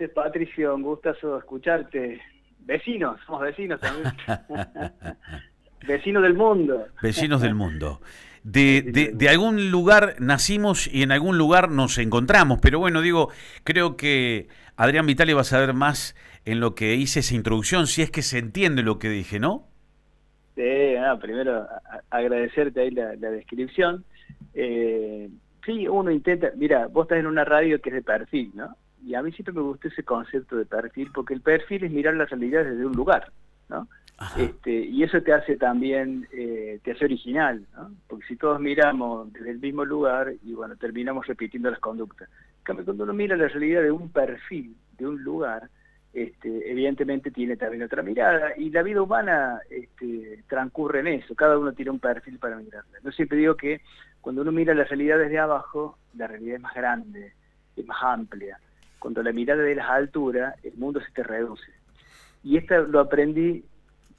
haces, Patricio? Un gustazo escucharte. Vecinos, somos vecinos también. Vecinos del mundo. Vecinos del mundo. Vecinos del De mundo. algún lugar nacimos y en algún lugar nos encontramos, pero bueno, digo, creo que Adrián Vitale va a saber más en lo que hice esa introducción, si es que se entiende lo que dije, ¿no? Sí, primero agradecerte ahí la descripción. Sí, uno intenta, mira, vos estás en una radio que es de perfil, ¿no? Y a mí siempre me gustó ese concepto de perfil, porque el perfil es mirar la realidad desde un lugar, ¿no? Ajá. Y eso te hace también, te hace original, ¿no? Porque si todos miramos desde el mismo lugar, y bueno, terminamos repitiendo las conductas. En cambio, cuando uno mira la realidad de un perfil, de un lugar, evidentemente tiene también otra mirada, y la vida humana transcurre en eso, cada uno tiene un perfil para mirarla. Yo siempre digo que cuando uno mira la realidad desde abajo, la realidad es más grande, es más amplia. Cuando la mirada de las alturas, el mundo se te reduce. Y esto lo aprendí.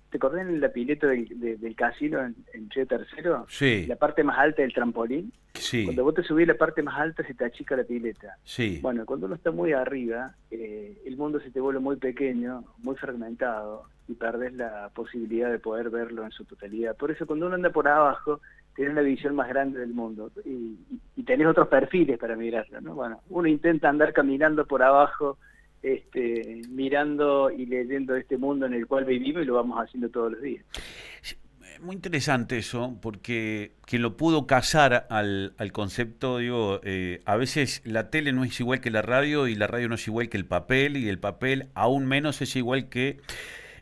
¿Te acordás en la pileta del casino en Río Tercero? Sí, La parte más alta del trampolín. sí, Cuando vos te subís a la parte más alta se te achica la pileta. sí. Bueno, cuando uno está muy arriba, el mundo se te vuelve muy pequeño, muy fragmentado, y perdés la posibilidad de poder verlo en su totalidad. Por eso cuando uno anda por abajo, tenés una visión más grande del mundo, y tenés otros perfiles para mirarlo, ¿no? Bueno, uno intenta andar caminando por abajo, mirando y leyendo este mundo en el cual vivimos, y lo vamos haciendo todos los días. Sí, muy interesante eso, porque quien lo pudo casar al concepto, digo, a veces la tele no es igual que la radio y la radio no es igual que el papel y el papel aún menos es igual que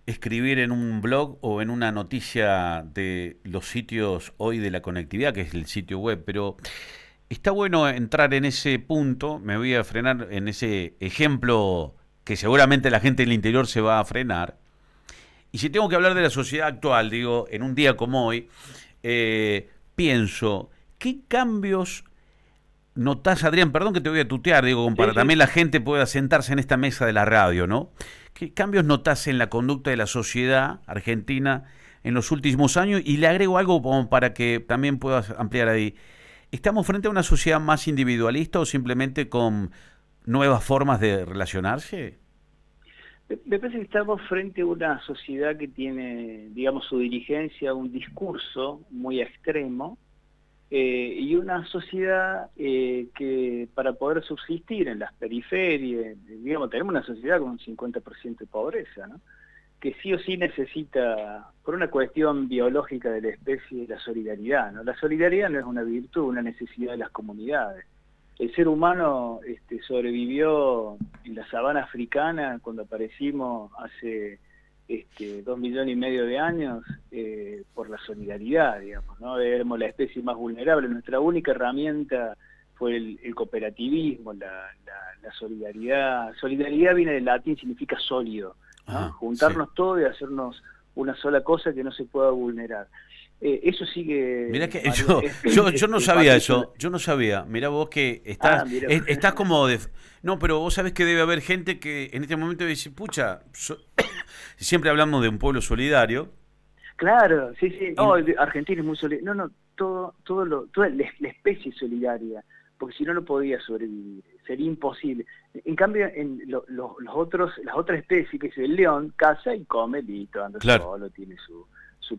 escribir en un blog o en una noticia de los sitios hoy de la conectividad, que es el sitio web, pero está bueno entrar en ese punto, me voy a frenar en ese ejemplo que seguramente la gente del interior se va a frenar. Y si tengo que hablar de la sociedad actual, digo, en un día como hoy, pienso, ¿qué cambios notás, Adrián? Perdón que te voy a tutear, digo, como Sí, para sí. también la gente pueda sentarse en esta mesa de la radio, ¿no? ¿Qué cambios notás en la conducta de la sociedad argentina en los últimos años? Y le agrego algo como para que también puedas ampliar ahí. ¿Estamos frente a una sociedad más individualista o simplemente con nuevas formas de relacionarse? Me parece que estamos frente a una sociedad que tiene, digamos, su dirigencia, un discurso muy extremo, y una sociedad que para poder subsistir en las periferias, digamos, tenemos una sociedad con un 50% de pobreza, ¿no? Que sí o sí necesita, por una cuestión biológica de la especie, la solidaridad, ¿no? La solidaridad no es una virtud, una necesidad de las comunidades. El ser humano sobrevivió en la sabana africana cuando aparecimos hace 2,5 millones de años, por la solidaridad, digamos, ¿no? Éramos la especie más vulnerable. Nuestra única herramienta fue el cooperativismo, la solidaridad. Solidaridad viene del latín, significa sólido, ¿no? Ajá, sí. Juntarnos todos y hacernos una sola cosa que no se pueda vulnerar. Eso Mirá sigue, que María, yo no sabía Patricio. eso, yo no sabía. Mirá vos que Mira. estás como de... No, pero vos sabés que debe haber gente que en este momento dice, pucha, siempre hablamos de un pueblo solidario Claro, sí, sí. No, y Argentina es muy solidario. No, no, toda la especie es solidaria, porque si no, no podía sobrevivir. Sería imposible. En cambio, en las otras especies, que es el león, caza y come, listo, anda claro, solo, tiene su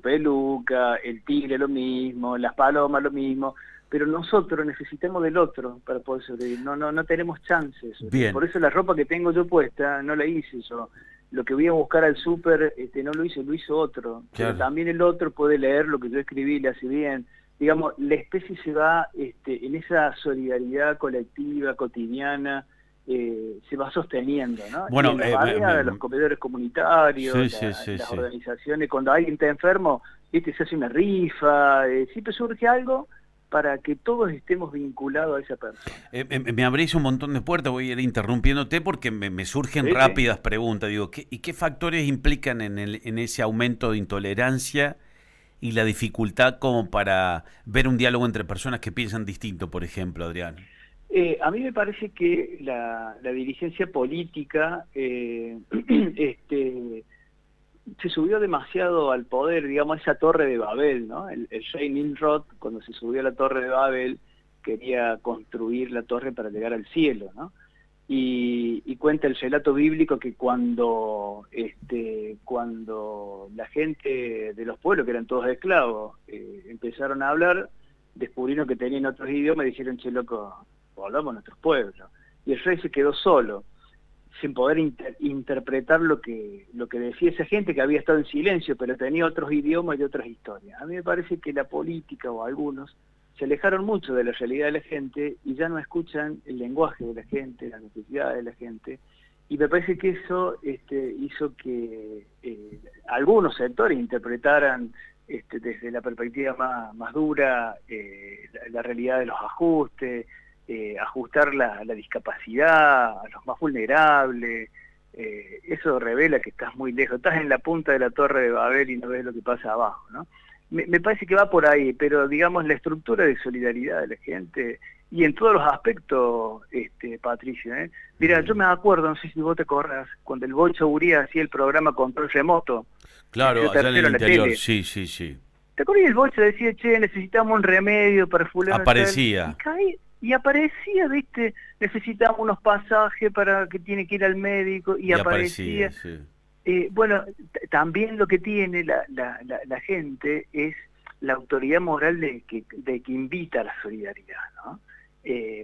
peluca, el tigre lo mismo, las palomas lo mismo, pero nosotros necesitamos del otro para poder sobrevivir. No tenemos chances. bien, Por eso la ropa que tengo yo puesta no la hice yo. Lo que voy a buscar al súper, no lo hizo otro, pero claro. también el otro puede leer lo que yo escribí, le hace bien. Digamos, la especie se va en esa solidaridad colectiva, cotidiana, se va sosteniendo, ¿no? Y Bueno, en las barriadas, los comedores comunitarios, sí, sí, sí, las sí. organizaciones, cuando alguien está enfermo, se hace una rifa, siempre surge algo para que todos estemos vinculados a esa persona. Me abrís un montón de puertas, voy a ir interrumpiéndote porque me surgen Sí, sí. rápidas preguntas. Digo, ¿y qué factores implican en ese aumento de intolerancia y la dificultad como para ver un diálogo entre personas que piensan distinto, por ejemplo, Adrián? A mí me parece que la dirigencia política se subió demasiado al poder, digamos, esa torre de Babel, ¿no? El rey Nimrod, cuando se subió a la torre de Babel, quería construir la torre para llegar al cielo, ¿no? y cuenta el relato bíblico que cuando la gente de los pueblos, que eran todos esclavos, empezaron a hablar, descubrieron que tenían otros idiomas y dijeron, che, loco, hablamos nuestros pueblos. Y el rey se quedó solo, sin poder interpretar lo que decía esa gente que había estado en silencio, pero tenía otros idiomas y otras historias. A mí me parece que la política, o algunos, se alejaron mucho de la realidad de la gente y ya no escuchan el lenguaje de la gente, las necesidades de la gente, y me parece que eso hizo que algunos sectores interpretaran desde la perspectiva más dura la realidad de los ajustes, ajustar la discapacidad a los más vulnerables. Eso revela que estás muy lejos, estás en la punta de la Torre de Babel y no ves lo que pasa abajo, ¿no? Me parece que va por ahí, pero digamos la estructura de solidaridad de la gente, y en todos los aspectos, Patricio, Mira, yo me acuerdo, no sé si vos te acordás, cuando el Bocho Uría hacía el programa Control Remoto. Claro, allá en el interior, sí. ¿Te acuerdas? El Bocho decía, che, necesitamos un remedio para fulano. Aparecía. Y aparecía, ¿viste? Necesitamos unos pasajes para que tiene que ir al médico, y aparecía. Sí. Bueno, también lo que tiene la gente es la autoridad moral de que invita a la solidaridad, ¿no?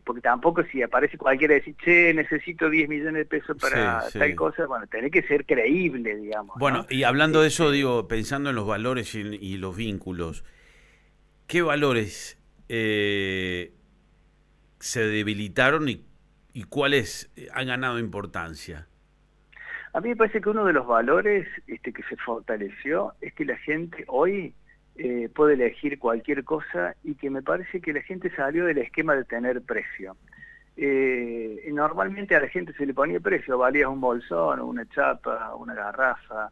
Porque tampoco si aparece cualquiera y decir, che, necesito 10 millones de pesos para tal cosa, bueno, tenés que ser creíble, digamos. Bueno, ¿no? y hablando de eso, digo, pensando en los valores y los vínculos, ¿qué valores se debilitaron y cuáles han ganado importancia? A mí me parece que uno de los valores que se fortaleció es que la gente hoy puede elegir cualquier cosa, y que me parece que la gente salió del esquema de tener precio. Normalmente a la gente se le ponía precio, valías un bolsón, una chapa, una garrafa,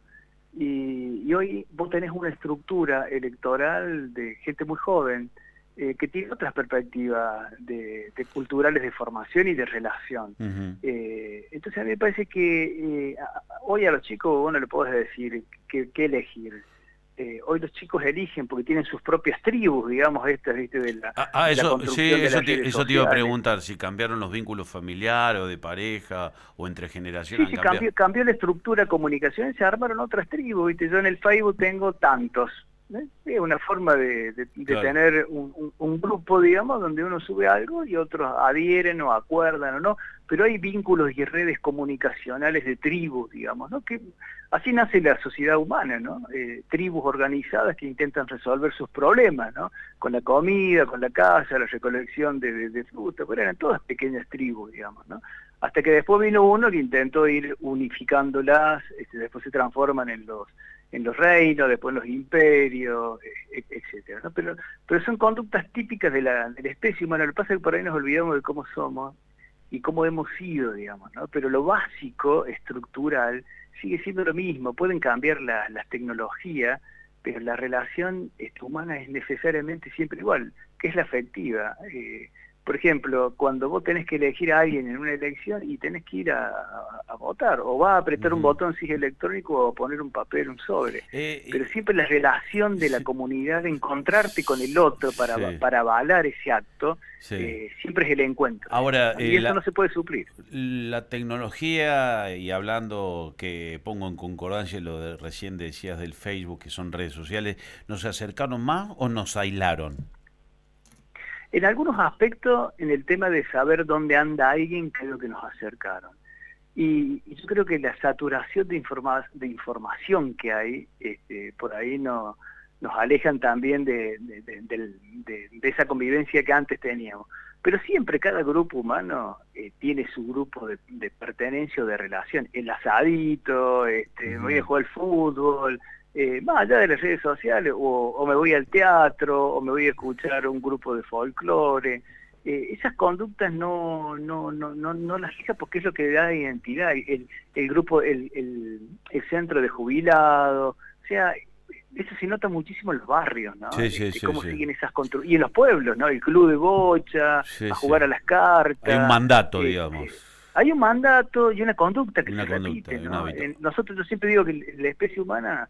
y hoy vos tenés una estructura electoral de gente muy joven, que tiene otras perspectivas de culturales de formación y de relación. Entonces a mí me parece que hoy a los chicos vos no le podés decir qué elegir. Hoy los chicos eligen porque tienen sus propias tribus, digamos, estas, ¿viste? De la construcción de las redes eso te iba a sociales. preguntar, si cambiaron los vínculos familiares o de pareja o entre generaciones. Sí, cambió la estructura comunicación, se armaron otras tribus, ¿viste? Yo en el Facebook tengo tantos. Es una forma de Claro. tener un grupo, digamos, donde uno sube algo y otros adhieren o acuerdan o no, pero hay vínculos y redes comunicacionales de tribus, digamos, ¿no? Que así nace la sociedad humana, ¿no? Tribus organizadas que intentan resolver sus problemas, ¿no? Con la comida, con la casa, la recolección de fruta, pero eran todas pequeñas tribus, digamos, ¿no? Hasta que después vino uno que intentó ir unificándolas, después se transforman en los reinos, después en los imperios, etcétera, ¿no? Pero son conductas típicas de la especie humana. Lo que pasa es que por ahí nos olvidamos de cómo somos y cómo hemos sido, digamos, ¿no? Pero lo básico, estructural, sigue siendo lo mismo. Pueden cambiar las tecnologías, pero la relación humana es necesariamente siempre igual, que es la afectiva. Por ejemplo, cuando vos tenés que elegir a alguien en una elección y tenés que ir a votar, o vas a apretar un botón si es electrónico o poner un papel, un sobre. Pero siempre la relación de la comunidad, de encontrarte con el otro para avalar ese acto, siempre es el encuentro. Ahora, y eso no se puede suplir. La tecnología, y hablando que pongo en concordancia lo de recién decías del Facebook, que son redes sociales, ¿nos acercaron más o nos aislaron? En algunos aspectos, en el tema de saber dónde anda alguien, creo que nos acercaron. Y yo creo que la saturación de información que hay, por ahí nos alejan también de esa convivencia que antes teníamos. Pero siempre cada grupo humano tiene su grupo de pertenencia o de relación. El asadito, me voy a jugar al fútbol, más allá de las redes sociales, o me voy al teatro, o me voy a escuchar un grupo de folclore. Esas conductas no las fija porque es lo que da identidad. El grupo, el centro de jubilados, o sea, eso se nota muchísimo en los barrios, ¿no? Cómo siguen esas construcciones. Y en los pueblos, ¿no? El club de bocha, a jugar a las cartas. Hay un mandato, digamos. Hay un mandato y una conducta que se repite, ¿no? Yo siempre digo que la especie humana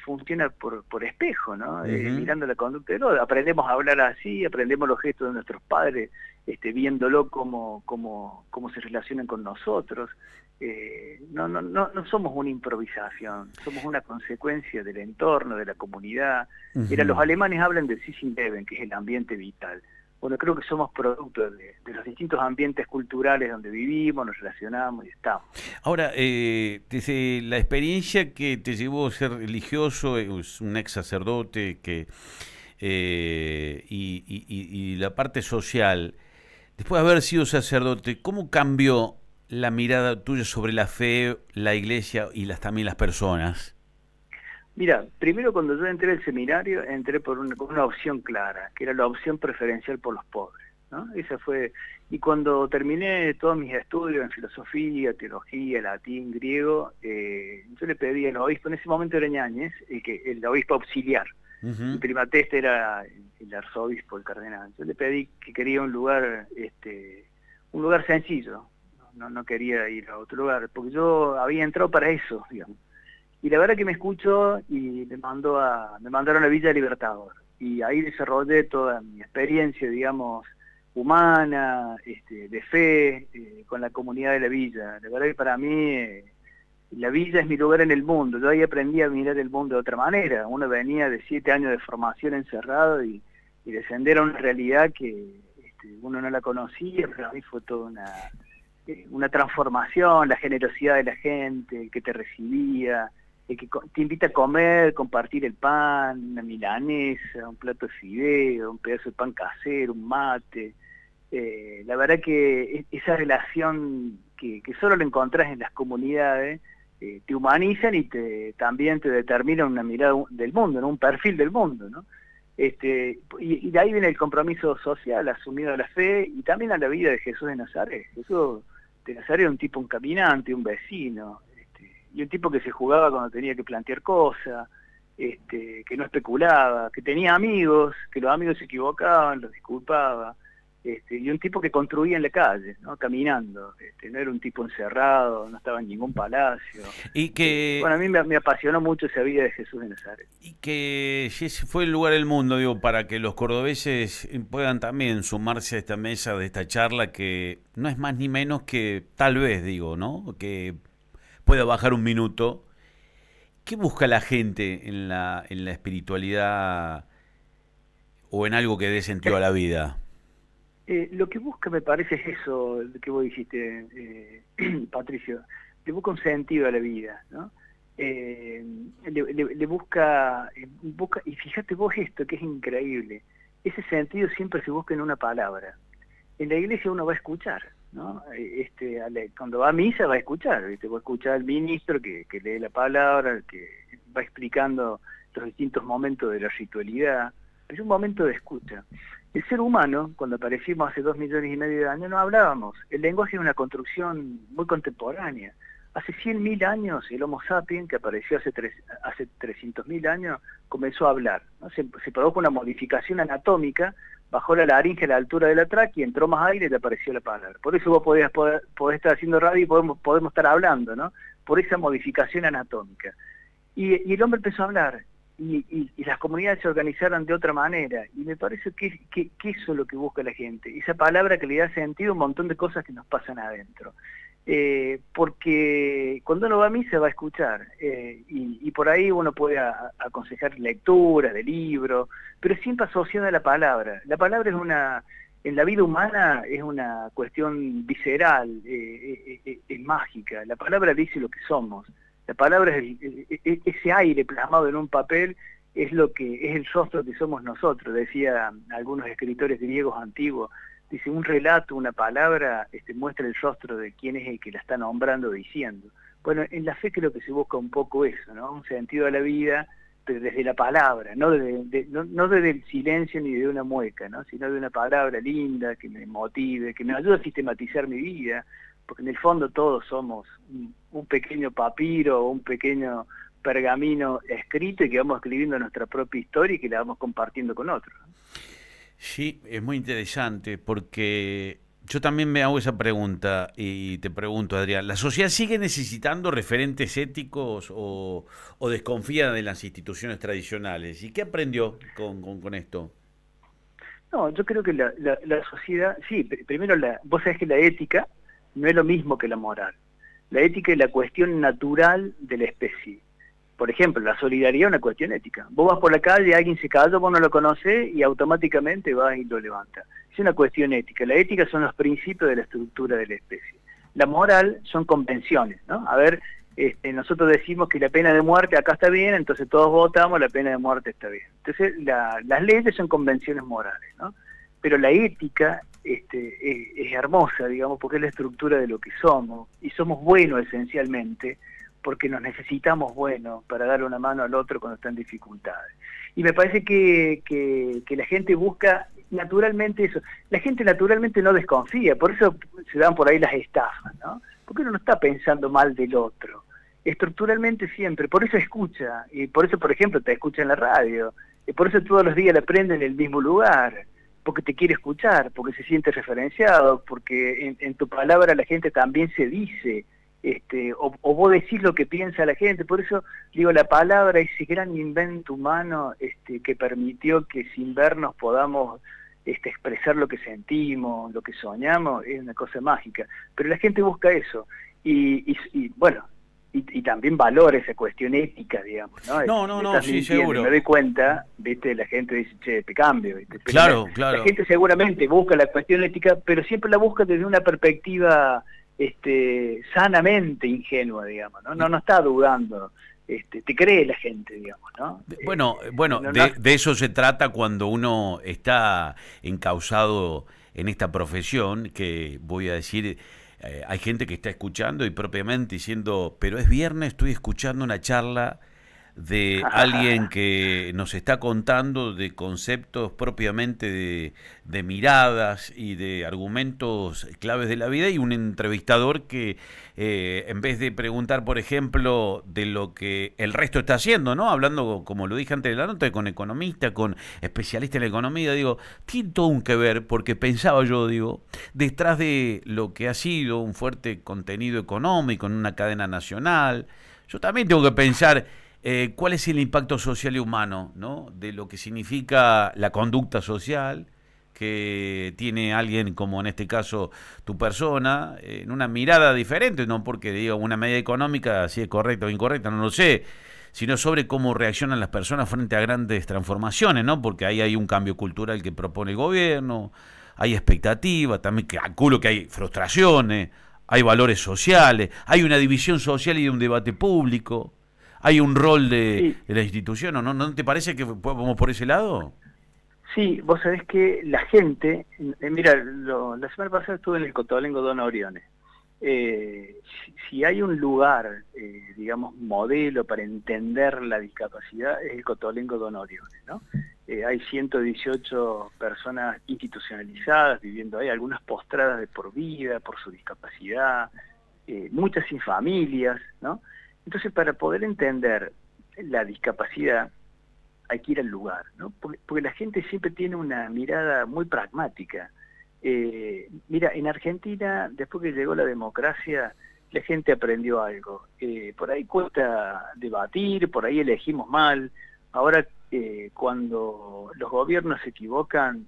funciona por espejo, ¿no? Mirando la conducta del otro. Aprendemos a hablar así, aprendemos los gestos de nuestros padres viéndolo cómo se relacionan con nosotros. No somos una improvisación, somos una consecuencia del entorno, de la comunidad. Mira, los alemanes hablan del Sisylleben, que es el ambiente vital. Bueno, creo que somos producto de los distintos ambientes culturales donde vivimos, nos relacionamos y estamos. Ahora, desde la experiencia que te llevó a ser religioso, es un ex sacerdote y la parte social, después de haber sido sacerdote, ¿cómo cambió la mirada tuya sobre la fe, la iglesia y también las personas? Mira, primero cuando yo entré al seminario, entré con una opción clara, que era la opción preferencial por los pobres, ¿no? Esa fue. Y cuando terminé todos mis estudios en filosofía, teología, latín, griego, yo le pedí al obispo, en ese momento era Ñáñez, el obispo auxiliar. Mi prima testa era el arzobispo, el cardenal. Yo le pedí que quería un lugar sencillo, no quería ir a otro lugar, porque yo había entrado para eso, digamos. Y la verdad que me escuchó y me mandaron a Villa Libertador. Y ahí desarrollé toda mi experiencia, digamos, humana, de fe, con la comunidad de la villa. La verdad que para mí la villa es mi lugar en el mundo. Yo ahí aprendí a mirar el mundo de otra manera. Uno venía de 7 años de formación encerrado y descender a una realidad que uno no la conocía. Para mí fue toda una transformación, la generosidad de la gente, el que te recibía, el que te invita a comer, compartir el pan, una milanesa, un plato de fideo, un pedazo de pan casero, un mate. La verdad que esa relación que solo la encontrás en las comunidades, te humanizan y también te determinan una mirada del mundo, ¿no? Un perfil del mundo, ¿no? Y de ahí viene el compromiso social asumido a la fe y también a la vida de Jesús de Nazaret. Jesús de Nazaret era un caminante, un vecino, y un tipo que se jugaba cuando tenía que plantear cosas, que no especulaba, que tenía amigos, que los amigos se equivocaban, los disculpaba, y un tipo que construía en la calle, ¿no? Caminando, no era un tipo encerrado, no estaba en ningún palacio. Y que Bueno, a mí me apasionó mucho esa vida de Jesús de Nazaret. Y que si ese fue el lugar del mundo, digo, para que los cordobeses puedan también sumarse a esta mesa, de esta charla, que no es más ni menos que, tal vez, digo, ¿no? Que pueda bajar un minuto. ¿Qué busca la gente en la espiritualidad o en algo que dé sentido a la vida? Lo que busca, me parece, es eso que vos dijiste, Patricio. Le busca un sentido a la vida, ¿no? Le busca, y fíjate vos esto, que es increíble, ese sentido siempre se busca en una palabra. En la iglesia uno va a escuchar, ¿no? Cuando va a misa va a escuchar, ¿viste? Va a escuchar al ministro que lee la palabra, que va explicando los distintos momentos de la ritualidad, pero es un momento de escucha. El ser humano, cuando aparecimos hace 2,5 millones de años, no hablábamos. El lenguaje es una construcción muy contemporánea. Hace 100.000 años, el Homo sapiens, que apareció hace 300.000 años, comenzó a hablar, ¿no? Se produjo una modificación anatómica, bajó la laringe a la altura de la tráquea, entró más aire y le apareció la palabra. Por eso vos podés estar haciendo radio y podemos estar hablando, ¿no? Por esa modificación anatómica. Y el hombre empezó a hablar, y las comunidades se organizaron de otra manera, y me parece que eso es lo que busca la gente, esa palabra que le da sentido a un montón de cosas que nos pasan adentro. Porque cuando uno va a misa va a escuchar, y por ahí uno puede aconsejar lectura de libros, pero siempre asociada a la palabra. La palabra en la vida humana es una cuestión visceral, es mágica. La palabra dice lo que somos. La palabra ese aire plasmado en un papel es lo que es el rostro que somos nosotros, decía algunos escritores griegos antiguos. Dice, un relato, una palabra, muestra el rostro de quién es el que la está nombrando o diciendo. Bueno, en la fe creo que se busca un poco eso, ¿no? Un sentido a la vida, pero desde la palabra, no desde el silencio ni de una mueca, ¿no? Sino de una palabra linda que me motive, que me ayude a sistematizar mi vida, porque en el fondo todos somos un pequeño papiro o un pequeño pergamino escrito y que vamos escribiendo nuestra propia historia y que la vamos compartiendo con otros, ¿no? Sí, es muy interesante porque yo también me hago esa pregunta y te pregunto, Adrián, ¿la sociedad sigue necesitando referentes éticos o desconfía de las instituciones tradicionales? ¿Y qué aprendió con esto? No, yo creo que la sociedad, sí, primero vos sabés que la ética no es lo mismo que la moral. La ética es la cuestión natural de la especie. Por ejemplo, la solidaridad es una cuestión ética. Vos vas por la calle, alguien se cayó, vos no lo conocés y automáticamente vas y lo levantas. Es una cuestión ética. La ética son los principios de la estructura de la especie. La moral son convenciones, ¿no? A ver, nosotros decimos que la pena de muerte acá está bien, entonces todos votamos, la pena de muerte está bien. Entonces, las leyes son convenciones morales, ¿no? Pero la ética es hermosa, digamos, porque es la estructura de lo que somos, y somos buenos esencialmente, porque nos necesitamos buenos para darle una mano al otro cuando está en dificultades. Y me parece que la gente busca naturalmente eso. La gente naturalmente no desconfía, por eso se dan por ahí las estafas, ¿no? Porque uno no está pensando mal del otro. Estructuralmente siempre, por eso escucha, y por eso, por ejemplo, te escucha en la radio, y por eso todos los días la prende en el mismo lugar, porque te quiere escuchar, porque se siente referenciado, porque en tu palabra la gente también se dice, o vos decís lo que piensa la gente. Por eso digo, la palabra, ese gran invento humano que permitió que sin vernos podamos expresar lo que sentimos, lo que soñamos, es una cosa mágica. Pero la gente busca eso, y bueno, y también valora esa cuestión ética, digamos, ¿no? No, sí, seguro. Me doy cuenta, ¿viste? La gente dice, che, te cambio, ¿viste? Pero claro. La gente seguramente busca la cuestión ética, pero siempre la busca desde una perspectiva sanamente ingenua, digamos, ¿no? No está dudando, te cree la gente, digamos, ¿no? Bueno, de eso se trata cuando uno está encausado en esta profesión, que voy a decir, hay gente que está escuchando y propiamente diciendo, pero es viernes, estoy escuchando una charla de alguien que nos está contando de conceptos propiamente de miradas y de argumentos claves de la vida, y un entrevistador que en vez de preguntar, por ejemplo, de lo que el resto está haciendo, ¿no? Hablando, como lo dije antes de la nota, con economistas, con especialistas en la economía, digo, tiene todo un que ver, porque pensaba yo, digo, detrás de lo que ha sido un fuerte contenido económico en una cadena nacional, yo también tengo que pensar cuál es el impacto social y humano, ¿no? De lo que significa la conducta social que tiene alguien como en este caso tu persona, en una mirada diferente, no porque diga una medida económica si es correcta o incorrecta, no lo sé, sino sobre cómo reaccionan las personas frente a grandes transformaciones, ¿no? Porque ahí hay un cambio cultural que propone el gobierno, hay expectativas, también calculo que hay frustraciones, hay valores sociales, hay una división social y un debate público. ¿Hay un rol de la institución o no? ¿No te parece que vamos por ese lado? Sí, vos sabés que la gente, mira, la semana pasada estuve en el Cotolengo Don Oriones. Si hay un lugar, digamos, modelo para entender la discapacidad, es el Cotolengo Don Oriones, ¿no? Hay 118 personas institucionalizadas viviendo ahí, algunas postradas de por vida, por su discapacidad, muchas sin familias, ¿no? Entonces, para poder entender la discapacidad, hay que ir al lugar, ¿no? Porque la gente siempre tiene una mirada muy pragmática. Mira, en Argentina, después que llegó la democracia, la gente aprendió algo. Por ahí cuesta debatir, por ahí elegimos mal. Ahora, cuando los gobiernos se equivocan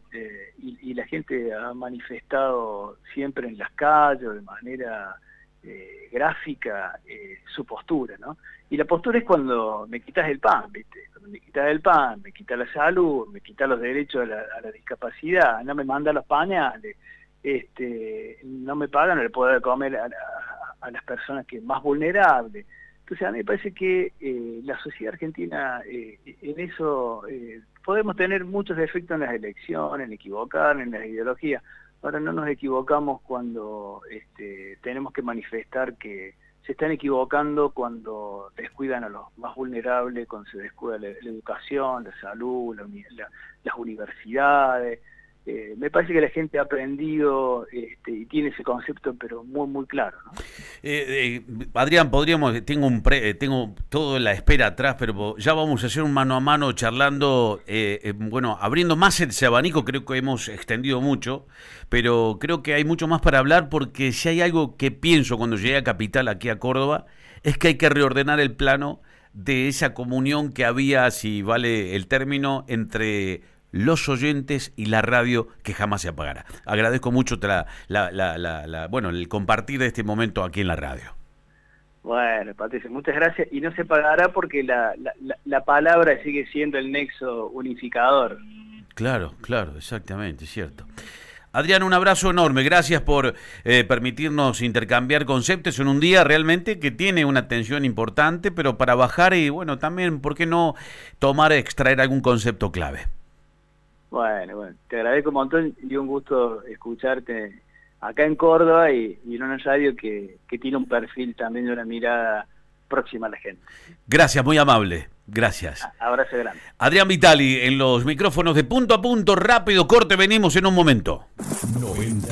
y la gente ha manifestado siempre en las calles de manera gráfica su postura, ¿no? Y la postura es cuando me quitas el pan, ¿viste? Cuando me quitas el pan, me quitas la salud, me quitas los derechos a la discapacidad, no me manda los pañales, no me pagan, no le puedo dar de comer a las personas que más vulnerables. Entonces a mí me parece que la sociedad argentina en eso podemos tener muchos defectos en las elecciones, en equivocar, en las ideologías. Ahora no nos equivocamos cuando tenemos que manifestar que se están equivocando cuando descuidan a los más vulnerables, cuando se descuida la educación, la salud, las universidades. Me parece que la gente ha aprendido y tiene ese concepto, pero muy, muy claro, ¿no? Adrián, tengo todo en la espera atrás, pero ya vamos a hacer un mano a mano charlando, bueno, abriendo más ese abanico. Creo que hemos extendido mucho, pero creo que hay mucho más para hablar, porque si hay algo que pienso cuando llegué a Capital, aquí a Córdoba, es que hay que reordenar el plano de esa comunión que había, si vale el término, entre los oyentes y la radio que jamás se apagará. Agradezco mucho bueno, el compartir de este momento aquí en la radio. Bueno, Patricio, muchas gracias. Y no se pagará porque la palabra sigue siendo el nexo unificador. Claro, exactamente, cierto. Adrián, un abrazo enorme. Gracias por permitirnos intercambiar conceptos en un día realmente que tiene una tensión importante, pero para bajar y, bueno, también, ¿por qué no extraer algún concepto clave? Bueno, te agradezco un montón y un gusto escucharte acá en Córdoba y en una radio que tiene un perfil también de una mirada próxima a la gente. Gracias, muy amable. Gracias. Abrazo grande. Adrián Vitali en los micrófonos de Punto a Punto. Rápido corte, venimos en un momento. 90.